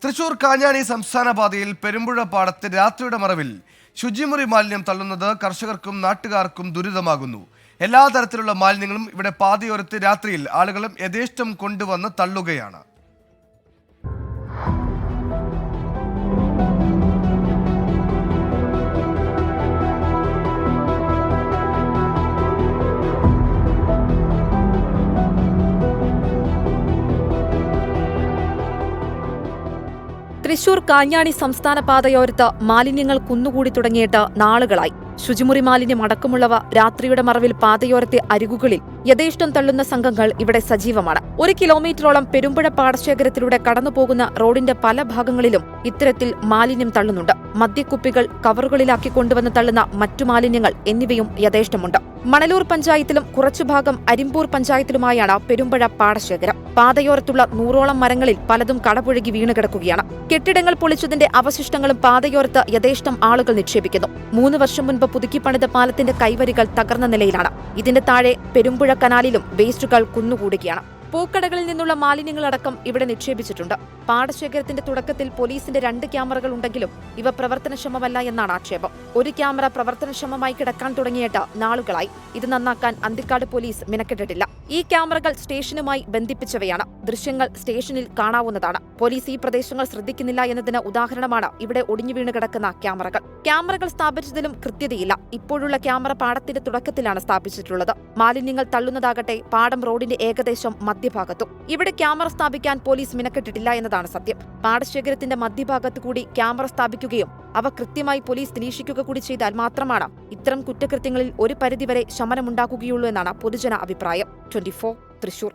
തൃശൂർ കാഞ്ഞാണി സംസ്ഥാന പാതയിൽ പെരുമ്പുഴ പാടത്ത് രാത്രിയുടെ മറവിൽ ശുചിമുറി മാലിന്യം തള്ളുന്നത് കർഷകർക്കും നാട്ടുകാർക്കും ദുരിതമാകുന്നു. എല്ലാ തരത്തിലുള്ള മാലിന്യങ്ങളും ഇവിടെ പാതയോരത്ത് രാത്രിയിൽ ആളുകളും യഥേഷ്ടം കൊണ്ടുവന്ന് തള്ളുകയാണ്. തൃശൂർ കാഞ്ഞാണി സംസ്ഥാന പാതയോരത്ത് മാലിന്യങ്ങൾ കുന്നുകൂടി തുടങ്ങിയിട്ട് നാളുകളായി. ശുചിമുറി മാലിന്യം അടക്കമുള്ളവ രാത്രിയുടെ മറവിൽ പാതയോരത്തെ അരികുകളിൽ യഥേഷ്ടം തള്ളുന്ന സംഘങ്ങൾ ഇവിടെ സജീവമാണ്. 1 കിലോമീറ്ററോളം പെരുമ്പുഴ പാടശേഖരത്തിലൂടെ കടന്നുപോകുന്ന റോഡിന്റെ പല ഭാഗങ്ങളിലും ഇത്തരത്തിൽ മാലിന്യം തള്ളുന്നുണ്ട്. മദ്യക്കുപ്പികൾ കവറുകളിലാക്കി കൊണ്ടുവന്ന് തള്ളുന്ന മറ്റു മാലിന്യങ്ങൾ എന്നിവയും യഥേഷ്ടമുണ്ട്. മണലൂർ പഞ്ചായത്തിലും കുറച്ചുഭാഗം അരിമ്പൂർ പഞ്ചായത്തിലുമായാണ് പെരുമ്പുഴ പാടശേഖരം. പാതയോരത്തുള്ള 100ഓളം മരങ്ങളിൽ പലതും കടപുഴകി വീണുകിടക്കുകയാണ്. കെട്ടിടങ്ങൾ പൊളിച്ചതിന്റെ അവശിഷ്ടങ്ങളും പാതയോരത്ത് യഥേഷ്ടം ആളുകൾ നിക്ഷേപിക്കുന്നു. 3 വർഷം മുൻപ് പുതുക്കിപ്പണിത പാലത്തിന്റെ കൈവരികൾ തകർന്ന നിലയിലാണ്. ഇതിന്റെ താഴെ പെരുമ്പുഴ കനാലിലും വേസ്റ്റുകൾ കുന്നുകൂടുകയാണ്. പൂക്കടകളിൽ നിന്നുള്ള മാലിന്യങ്ങളടക്കം ഇവിടെ നിക്ഷേപിച്ചിട്ടുണ്ട്. പാടശേഖരത്തിന്റെ തുടക്കത്തിൽ പോലീസിന്റെ 2 ക്യാമറകൾ ഉണ്ടെങ്കിലും ഇവ പ്രവർത്തനക്ഷമമല്ല എന്നാണ് ആക്ഷേപം. 1 ക്യാമറ പ്രവർത്തനക്ഷമമായി കിടക്കാൻ തുടങ്ങിയിട്ട് നാളുകളായി. ഇത് നന്നാക്കാൻ അന്തിക്കാട് പോലീസ് മിനക്കെട്ടിട്ടില്ല. ഈ ക്യാമറകൾ സ്റ്റേഷനുമായി ബന്ധിപ്പിച്ചവയാണ്. ദൃശ്യങ്ങൾ സ്റ്റേഷനിൽ കാണാവുന്നതാണ്. പോലീസ് ഈ പ്രദേശങ്ങൾ ശ്രദ്ധിക്കുന്നില്ല എന്നതിന് ഉദാഹരണമാണ് ഇവിടെ ഒടിഞ്ഞു വീണ് കിടക്കുന്ന ക്യാമറകൾ. ക്യാമറകൾ സ്ഥാപിച്ചതിലും കൃത്യതയില്ല. ഇപ്പോഴുള്ള ക്യാമറ പാടത്തിന്റെ തുടക്കത്തിലാണ് സ്ഥാപിച്ചിട്ടുള്ളത്. മാലിന്യങ്ങൾ തള്ളുന്നതാകട്ടെ പാടം റോഡിന്റെ ഏകദേശം മധ്യഭാഗത്തും. ഇവിടെ ക്യാമറ സ്ഥാപിക്കാൻ പോലീസ് മിനക്കെട്ടിട്ടില്ല എന്നതാണ് സത്യം. പാടശേഖരത്തിന്റെ മധ്യഭാഗത്ത് കൂടി ക്യാമറ സ്ഥാപിക്കുകയും അവ കൃത്യമായി പോലീസ് നിരീക്ഷിക്കുക കൂടി ചെയ്താൽ മാത്രമാണ് ഇത്തരം കുറ്റകൃത്യങ്ങളിൽ ഒരു പരിധിവരെ ശമനമുണ്ടാക്കുകയുള്ളൂ എന്നാണ് പൊതുജന അഭിപ്രായം. 24 തൃശൂർ.